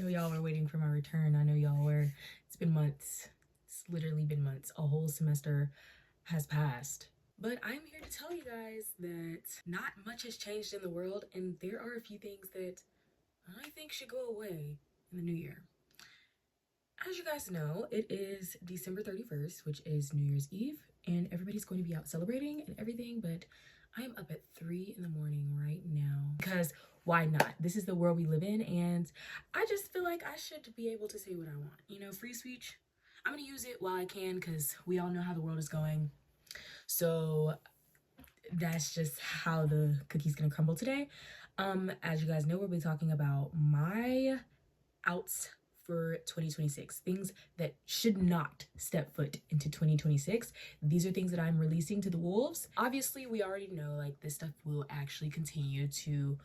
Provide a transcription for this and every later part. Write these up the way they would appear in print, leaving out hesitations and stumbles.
know y'all were waiting for my return. I know y'all were. It's been months. It's literally been months. A whole semester has passed. But I'm here to tell you guys that not much has changed in the world, and there are a few things that I think should go away in the new year. As you guys know, it is December 31st, which is New Year's Eve, and everybody's going to be out celebrating and everything, but I am up at 3 in the morning right now because why not? This is the world we live in, and I just feel like I should be able to say what I want. You know, free speech. I'm gonna use it while I can because we all know how the world is going. So that's just how the cookie's gonna crumble today. As you guys know, we'll be talking about my outs for 2026, things that should not step foot into 2026. These are things that I'm releasing to the wolves. Obviously, we already know like this stuff will actually continue to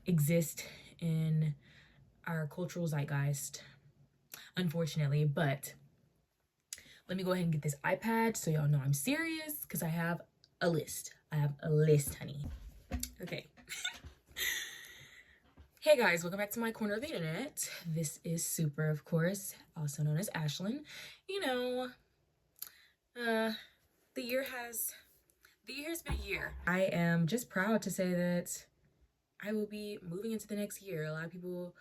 exist in our cultural zeitgeist, unfortunately, but let me go ahead and get this iPad so y'all know I'm serious because I have a list. I have a list, honey. Okay. Hey guys, welcome back to my corner of the internet. This is Super, of course, also known as Ashlyn. You know, the year has been a year. I am just proud to say that I will be moving into the next year. A lot of people,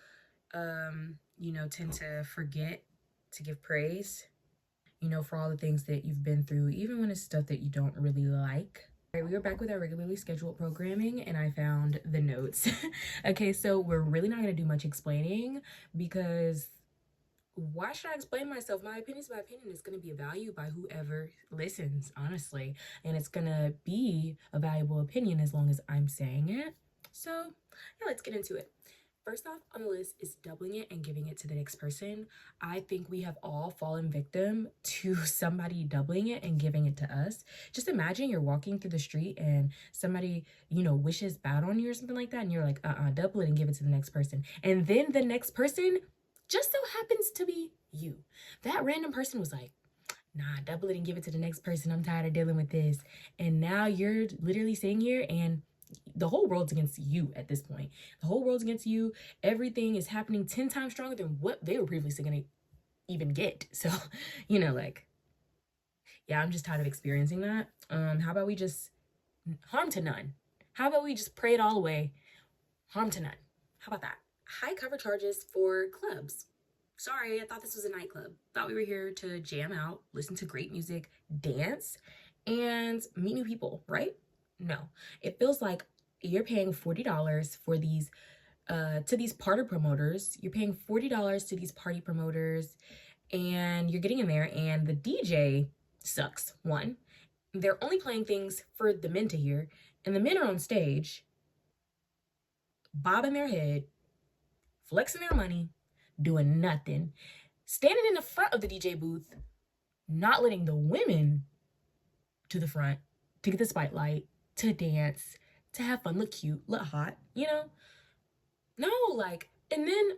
you know, tend to forget to give praise, you know, for all the things that you've been through, even when it's stuff that you don't really like. All right, we are back with our regularly scheduled programming, and I found the notes. Okay, so we're really not going to do much explaining because why should I explain myself? My opinion is my opinion. It's going to be valued by whoever listens, honestly, and it's going to be a valuable opinion as long as I'm saying it. So yeah, let's get into it. First off on the list is doubling it and giving it to the next person. I think we have all fallen victim to somebody doubling it and giving it to us. Just imagine you're walking through the street and somebody, you know, wishes bad on you or something like that. And you're like, double it and give it to the next person. And then the next person just so happens to be you. That random person was like, nah, double it and give it to the next person. I'm tired of dealing with this. And now you're literally sitting here and the whole world's against you at this point. The whole world's against you. Everything is happening 10 times stronger than what they were previously going to even get. So, you know, like, yeah, I'm just tired of experiencing that. How about we just harm to none? How about we just pray it all away? Harm to none. How about that? High cover charges for clubs. Sorry, I thought this was a nightclub. Thought we were here to jam out, listen to great music, dance, and meet new people, right? No, it feels like you're paying $40 for these to these party promoters. You're paying $40 to these party promoters, and you're getting in there and the DJ sucks. One, they're only playing things for the men to hear, and the men are on stage bobbing their head, flexing their money, doing nothing, standing in the front of the DJ booth, not letting the women to the front to get the spotlight, to dance, to have fun, look cute, look hot, you know? No, like, and then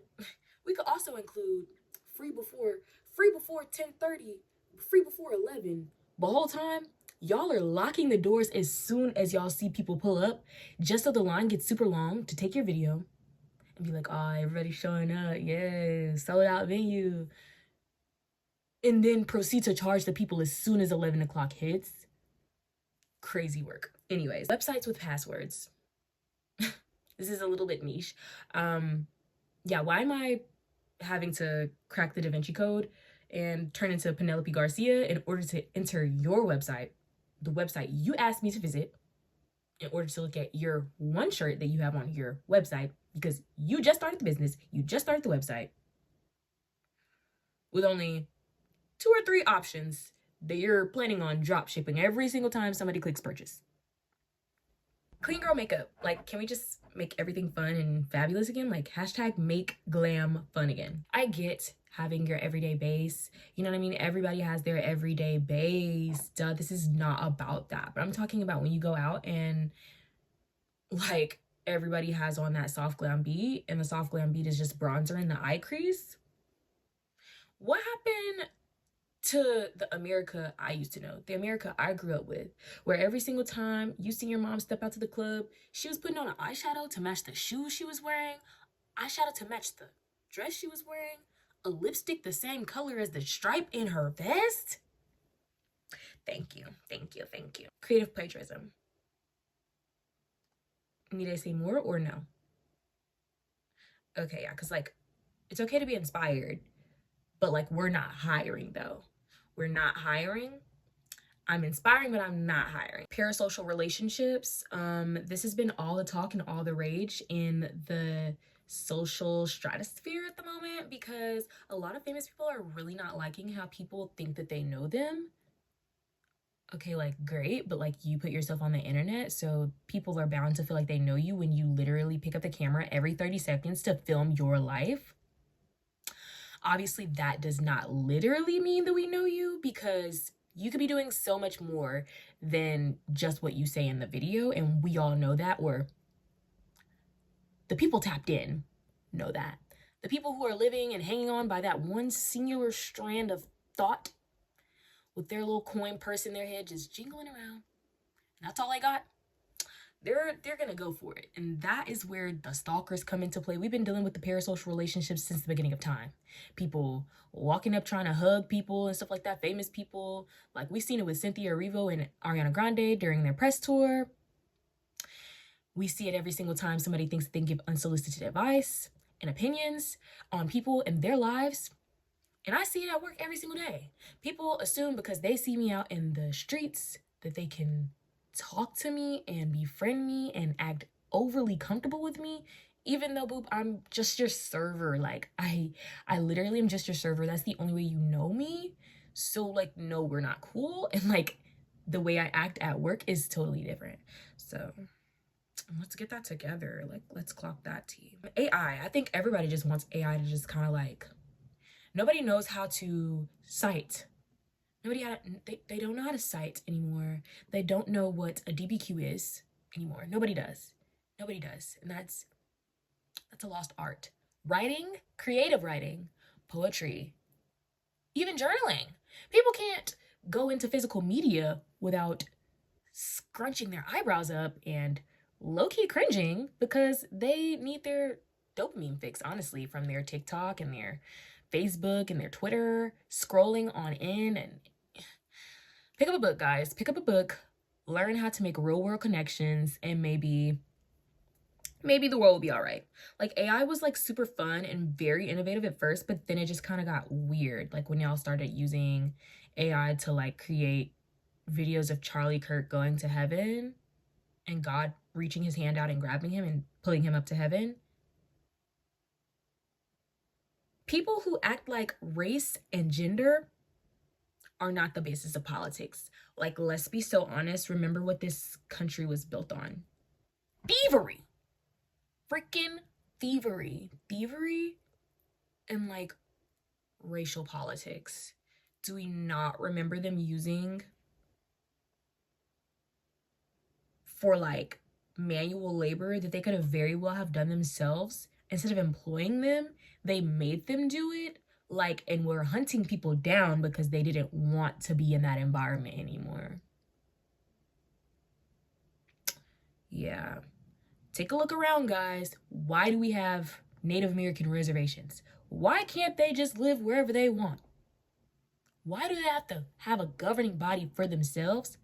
we could also include free before 10:30, free before 11. The whole time, y'all are locking the doors as soon as y'all see people pull up, just so the line gets super long to take your video and be like, oh, everybody's showing up, yeah, sold out venue. And then proceed to charge the people as soon as 11 o'clock hits. Crazy work. Anyways, websites with passwords. This is a little bit niche. Yeah, why am I having to crack the Da Vinci Code and turn into Penelope Garcia in order to enter your website, the website you asked me to visit, in order to look at your one shirt that you have on your website, because you just started the business, you just started the website, with only 2 or 3 options that you're planning on drop shipping every single time somebody clicks purchase. Clean girl makeup. Like, can we just make everything fun and fabulous again? Like, hashtag make glam fun again. I get having your everyday base. You know what I mean? Everybody has their everyday base. Duh, this is not about that. But I'm talking about when you go out and, like, everybody has on that soft glam beat, and the soft glam beat is just bronzer in the eye crease. What happened to the America I used to know, the America I grew up with, where every single time you see your mom step out to the club, she was putting on an eyeshadow to match the shoes she was wearing, eyeshadow to match the dress she was wearing, a lipstick the same color as the stripe in her vest. Thank you, thank you, thank you. Creative plagiarism. Need I say more or no? Okay, yeah, because like, it's okay to be inspired, but like, we're not hiring though. We're not hiring. I'm inspiring, but I'm not hiring. Parasocial relationships. This has been all the talk and all the rage in the social stratosphere at the moment, because a lot of famous people are really not liking how people think that they know them. Okay, like, great, but like, you put yourself on the internet, so people are bound to feel like they know you when you literally pick up the camera every 30 seconds to film your life. Obviously, that does not literally mean that we know you, because you could be doing so much more than just what you say in the video, and we all know that, or the people tapped in know that. The people who are living and hanging on by that one singular strand of thought with their little coin purse in their head just jingling around, and that's all I got, they're gonna go for it. And that is where the stalkers come into play. We've been dealing with the parasocial relationships since the beginning of time. People walking up trying to hug people and stuff like that, famous people. Like, we've seen it with Cynthia Erivo and Ariana Grande during their press tour. We see it every single time somebody thinks they can give unsolicited advice and opinions on people and their lives. And I see it at work every single day. People assume because they see me out in the streets that they can talk to me and befriend me and act overly comfortable with me, even though, boop, I'm just your server. Like, I literally am just your server. That's the only way you know me. So like, no, we're not cool. And like, the way I act at work is totally different. So let's get that together. Like, let's clock that T. AI. I think everybody just wants AI to just kind of like, nobody knows how to cite. They don't know how to cite anymore. They don't know what a DBQ is anymore. Nobody does. Nobody does. And that's a lost art. Writing, creative writing, poetry, even journaling. People can't go into physical media without scrunching their eyebrows up and low-key cringing, because they need their dopamine fix, honestly, from their TikTok and their Facebook and their Twitter, scrolling on in. And pick up a book, guys. Pick up a book, learn how to make real world connections, and maybe the world will be all right. Like, AI was like super fun and very innovative at first, but then it just kind of got weird. Like, when y'all started using AI to like create videos of Charlie Kirk going to heaven and God reaching his hand out and grabbing him and pulling him up to heaven. People who act like race and gender are not the basis of politics. Like, let's be so honest. Remember what this country was built on. Thievery. Freaking thievery. Thievery and like racial politics. Do we not remember them using for like manual labor that they could have very well have done themselves? Instead of employing them, they made them do it. Like, and we're hunting people down because they didn't want to be in that environment anymore. Yeah. Take a look around, guys. Why do we have Native American reservations? Why can't they just live wherever they want? Why do they have to have a governing body for themselves?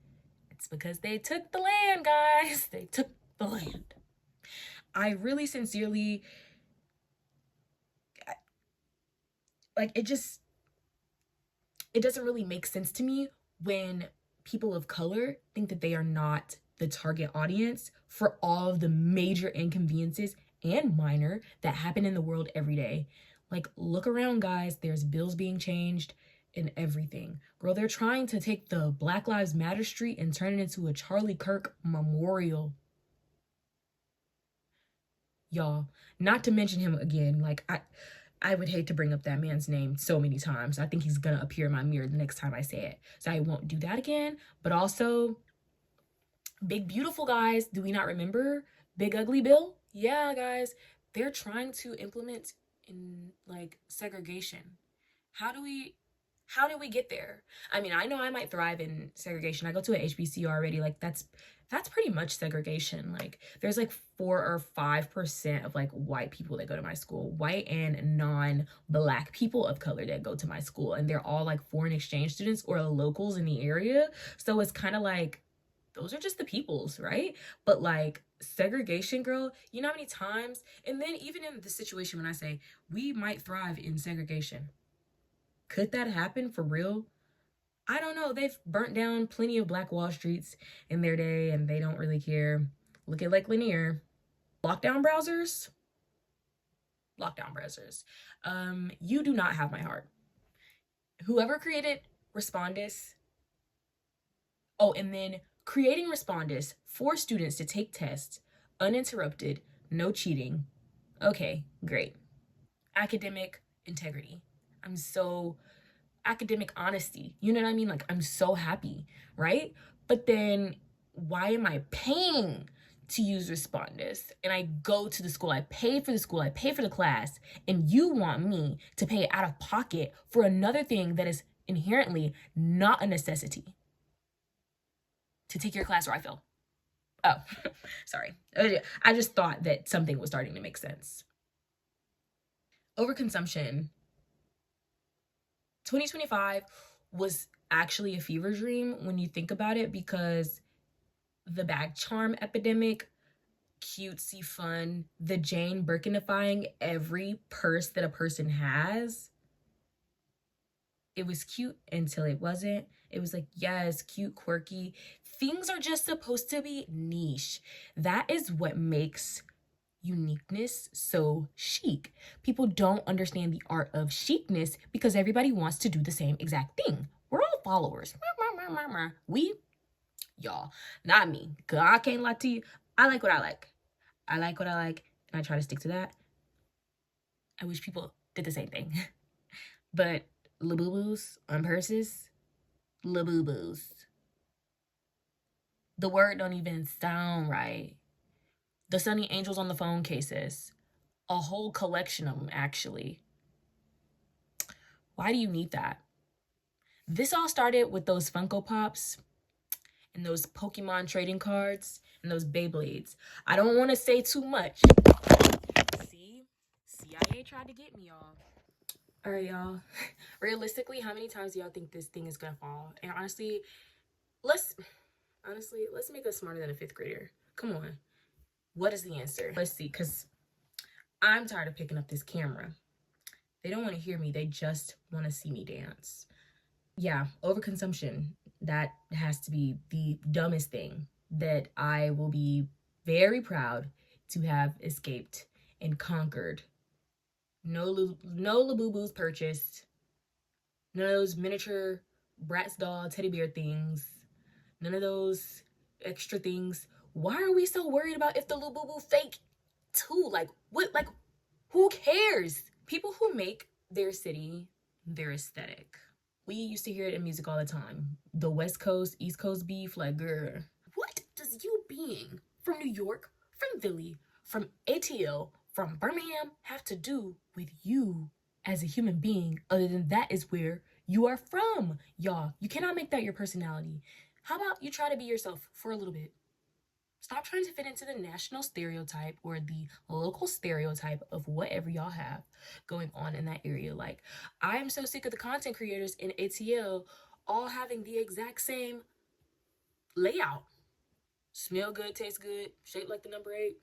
It's because they took the land, guys. They took the land. I really sincerely, like, it doesn't really make sense to me when people of color think that they are not the target audience for all of the major inconveniences and minor that happen in the world every day. Like, look around, guys. There's bills being changed and everything. Girl, they're trying to take the Black Lives Matter street and turn it into a Charlie Kirk memorial. Y'all, not to mention him again. Like, I would hate to bring up that man's name so many times. I think he's gonna appear in my mirror the next time I say it. So I won't do that again. But also, Big Beautiful, guys. Do we not remember Big Ugly Bill? Yeah, guys. They're trying to implement in like segregation. How do we get there? I mean, I know I might thrive in segregation. I go to a HBCU already. Like, that's that's pretty much segregation. Like there's like 4 or 5% of like white people that go to my school, white and non-black people of color that go to my school, and they're all like foreign exchange students or locals in the area. So it's kind of like those are just the peoples, right? But like segregation, girl, you know how many times, and then even in the situation when I say we might thrive in segregation, could that happen for real? I don't know. They've burnt down plenty of Black Wall Streets in their day and they don't really care. Look at like Lanier. Lockdown browsers. Lockdown browsers. You do not have my heart. Whoever created Respondus. Oh, and then creating Respondus for students to take tests uninterrupted, no cheating. Okay, great. Academic integrity. I'm so academic honesty. You know what I mean? Like, I'm so happy, right? But then why am I paying to use Respondus? And I go to the school, I pay for the school, I pay for the class, and you want me to pay out of pocket for another thing that is inherently not a necessity to take your class or I fail. Oh, sorry. I just thought that something was starting to make sense. Overconsumption. 2025 was actually a fever dream when you think about it, because the bag charm epidemic, cutesy fun, the Jane Birkinifying every purse that a person has. It was cute until it wasn't. It was like, yes, cute, quirky. Things are just supposed to be niche. That is what makes uniqueness so chic. People don't understand the art of chicness because everybody wants to do the same exact thing. We're all followers. We, y'all, not me. Cause I can't lie to you. I like what I like. I like what I like, and I try to stick to that. I wish people did the same thing. But laboo-boos on purses, laboo-boos. The word don't even sound right. The Sunny Angels on the phone cases. A whole collection of them, actually. Why do you need that? This all started with those Funko Pops and those Pokemon trading cards and those Beyblades. I don't want to say too much. See? CIA tried to get me, y'all. All right, y'all. Realistically, how many times do y'all think this thing is going to fall? And honestly, let's make us smarter than a 5th grader. Come on. What is the answer? Let's see, because I'm tired of picking up this camera. They don't want to hear me. They just want to see me dance. Yeah, overconsumption. That has to be the dumbest thing that I will be very proud to have escaped and conquered. No Labubu's purchased. None of those miniature Bratz doll teddy bear things. None of those extra things. Why are we so worried about if the Labubu fake too? Like, what? Like, who cares? People who make their city their aesthetic. We used to hear it in music all the time. The West Coast, East Coast beef, like, girl. What does you being from New York, from Philly, from ATL, from Birmingham have to do with you as a human being, other than that is where you are from, y'all? You cannot make that your personality. How about you try to be yourself for a little bit? Stop trying to fit into the national stereotype or the local stereotype of whatever y'all have going on in that area. Like, I am so sick of the content creators in ATL all having the exact same layout. Smell good, taste good, shaped like the number 8,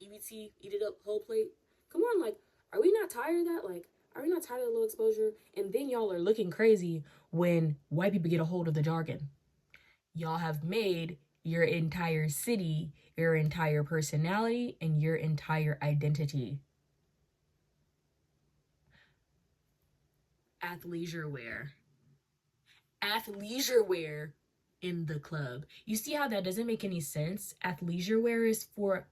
EBT, eat it up, whole plate. Come on, like, are we not tired of that? Like, are we not tired of the low exposure? And then y'all are looking crazy when white people get a hold of the jargon. Y'all have made your entire city, your entire personality, and your entire identity athleisure wear. Athleisure wear in the club. You see how that doesn't make any sense? Athleisure wear is for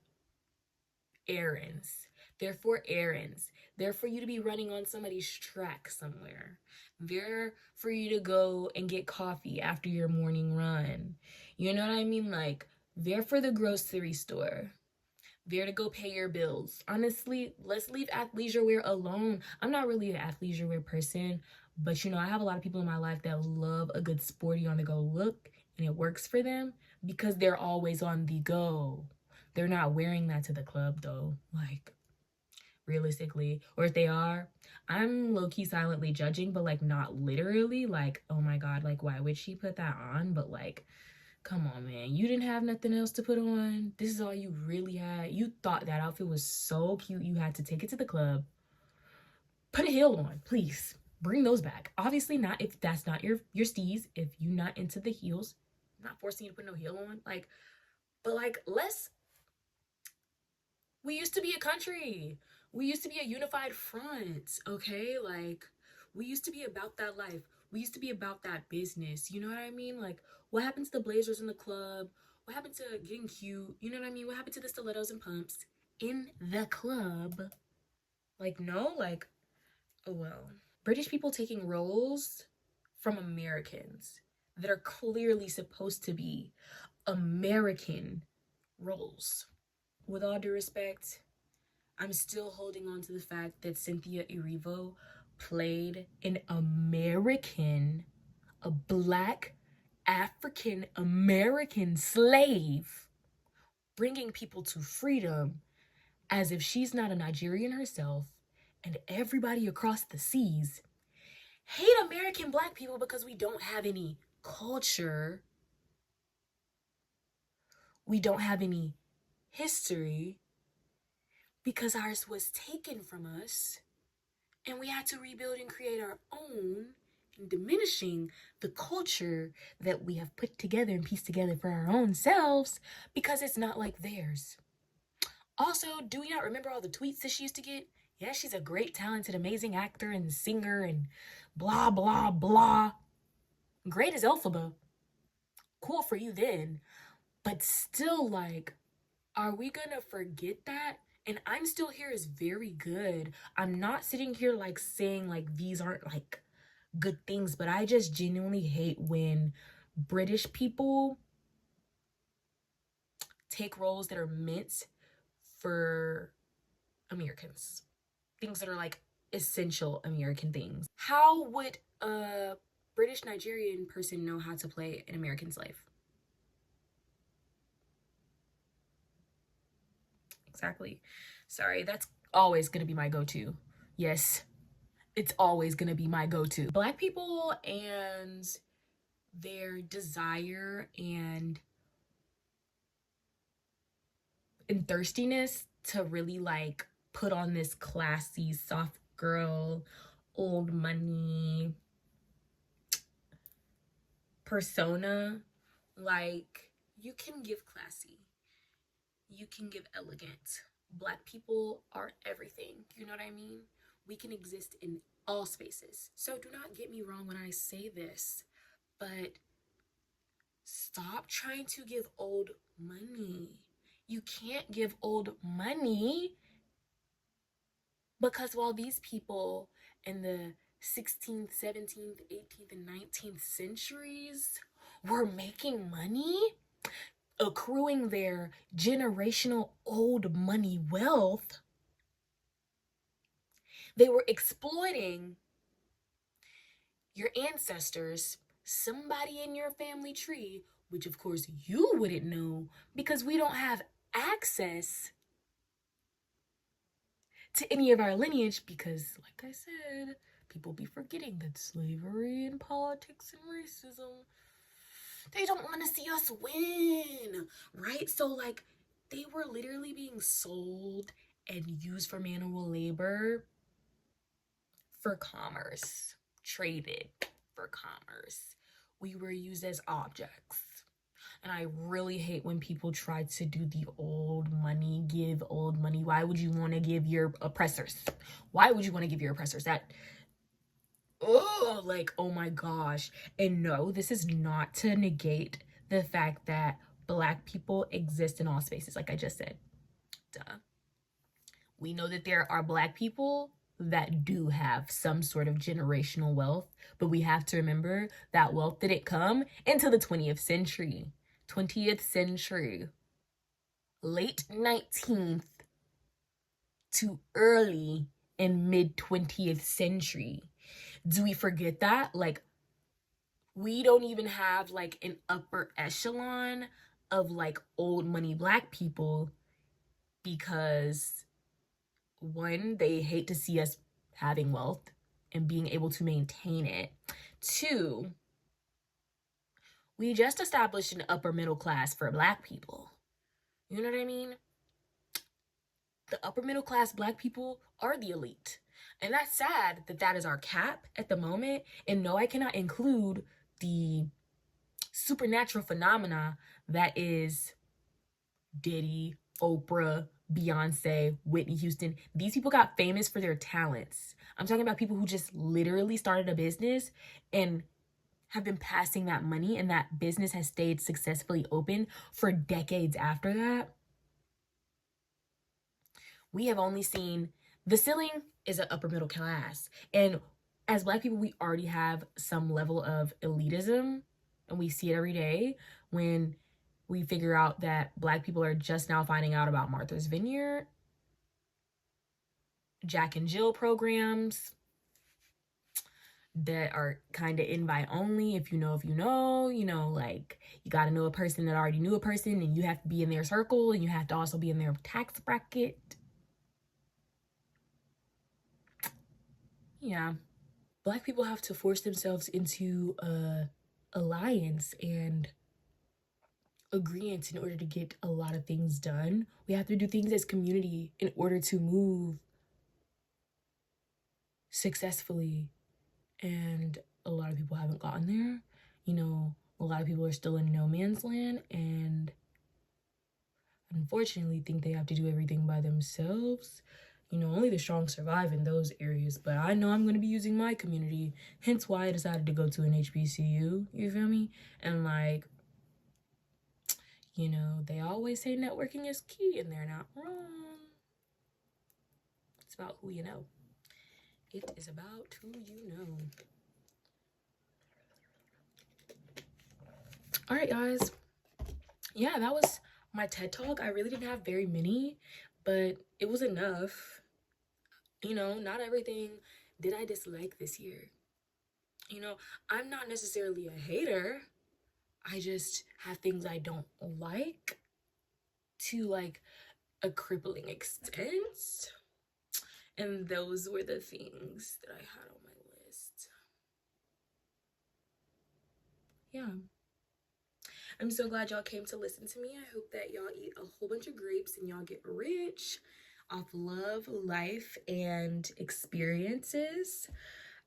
errands. They're for errands. They're for you to be running on somebody's track somewhere. They're for you to go and get coffee after your morning run. You know what I mean? Like, they're for the grocery store. They're to go pay your bills. Honestly, let's leave athleisure wear alone. I'm not really an athleisure wear person, but you know, I have a lot of people in my life that love a good sporty on the go look, and it works for them. because they're always on the go. They're not wearing that to the club though, like realistically. Or if they are, I'm low-key silently judging, but like not literally, like, oh my god, like why would she put that on? But like, come on, man, you didn't have nothing else to put on. This is all you really had. You thought that outfit was so cute you had to take it to the club. Put a heel on, please. Bring those back. Obviously not if that's not your steez. If you're not into the heels, I'm not forcing you to put no heel on. Like, but like, let's, we used to be a country. We used to be a unified front, okay? Like, we used to be about that life. We used to be about that business. You know what I mean? Like, what happened to the blazers in the club? What happened to getting cute? You know what I mean? What happened to the stilettos and pumps in the club? Like, no, like, oh well. British people taking roles from Americans that are clearly supposed to be American roles. With all due respect, I'm still holding on to the fact that Cynthia Erivo played an American, a black African American slave, bringing people to freedom as if she's not a Nigerian herself, and everybody across the seas hate American black people because we don't have any culture, we don't have any history, because ours was taken from us and we had to rebuild and create our own, diminishing the culture that we have put together and pieced together for our own selves because it's not like theirs. Also, do we not remember all the tweets that she used to get? Yeah, she's a great, talented, amazing actor and singer and blah, blah, blah. Great as Elphaba. Cool for you then. But still, like, are we gonna forget that? And I'm Still Here is very good. I'm not sitting here like saying like these aren't like good things, but I just genuinely hate when British people take roles that are meant for Americans. Things that are like essential American things. How would a British Nigerian person know how to play an American slave? Exactly. Sorry, that's always gonna be my go-to. Yes, it's always gonna be my go-to. Black people and their desire and thirstiness to really like put on this classy, soft girl, old money persona. Like, you can give classy, you can give elegant. Black people are everything. You know what I mean? We can exist in all spaces. So do not get me wrong when I say this, but stop trying to give old money. You can't give old money because while these people in the 16th, 17th, 18th, and 19th centuries were making money, accruing their generational old money wealth, they were exploiting your ancestors, somebody in your family tree, which of course you wouldn't know because we don't have access to any of our lineage because, like I said, people be forgetting that slavery and politics and racism, they don't want to see us win, right? So like they were literally being sold and used for manual labor for commerce, traded for commerce. We were used as objects. And I really hate when people try to do the old money, give old money. Why would you want to give your oppressors? Why would you want to give your oppressors that? Oh, like, oh my gosh. And no, this is not to negate the fact that Black people exist in all spaces, like I just said. Duh. We know that there are Black people that do have some sort of generational wealth, but we have to remember that wealth didn't come into the 20th century. 20th century, late 19th to early and mid 20th century. Do we forget that? Like, we don't even have like an upper echelon of like old money Black people because one, they hate to see us having wealth and being able to maintain it. Two, we just established an upper middle class for Black people. You know what I mean? The upper middle class Black people are the elite. And that's sad that that is our cap at the moment. And no, I cannot include the supernatural phenomena that is Diddy, Oprah, Beyonce, Whitney Houston. These people got famous for their talents. I'm talking about people who just literally started a business and have been passing that money, and that business has stayed successfully open for decades after that. We have only seen the ceiling is an upper middle class. And as Black people, we already have some level of elitism, and we see it every day when we figure out that Black people are just now finding out about Martha's Vineyard, Jack and Jill programs that are kind of invite only. If you know, like you got to know a person that already knew a person, and you have to be in their circle, and you have to also be in their tax bracket. Yeah. Black people have to force themselves into a alliance and agreement in order to get a lot of things done. We have to do things as community in order to move successfully. And a lot of people haven't gotten there. You know, a lot of people are still in no man's land and unfortunately think they have to do everything by themselves. You know, only the strong survive in those areas. But I know I'm going to be using my community. Hence why I decided to go to an HBCU. You feel me? And like, you know, they always say networking is key, and they're not wrong. It's about who you know. It is about who you know. All right, guys. Yeah, that was my TED Talk. I really didn't have very many, but it was enough. You know, not everything did I dislike this year. You know, I'm not necessarily a hater. I just have things I don't like to like a crippling extent. And those were the things that I had on my list. Yeah. I'm so glad y'all came to listen to me. I hope that y'all eat a whole bunch of grapes and y'all get rich off love, life, and experiences.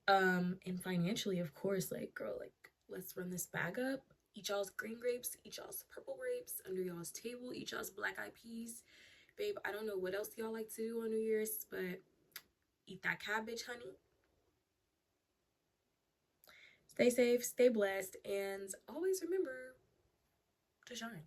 And financially, of course, like, girl, like, let's run this bag up. Eat y'all's green grapes, eat y'all's purple grapes under y'all's table, eat y'all's black eyed peas. Babe, I don't know what else y'all like to do on New Year's, but eat that cabbage, honey. Stay safe, stay blessed, and always remember to shine.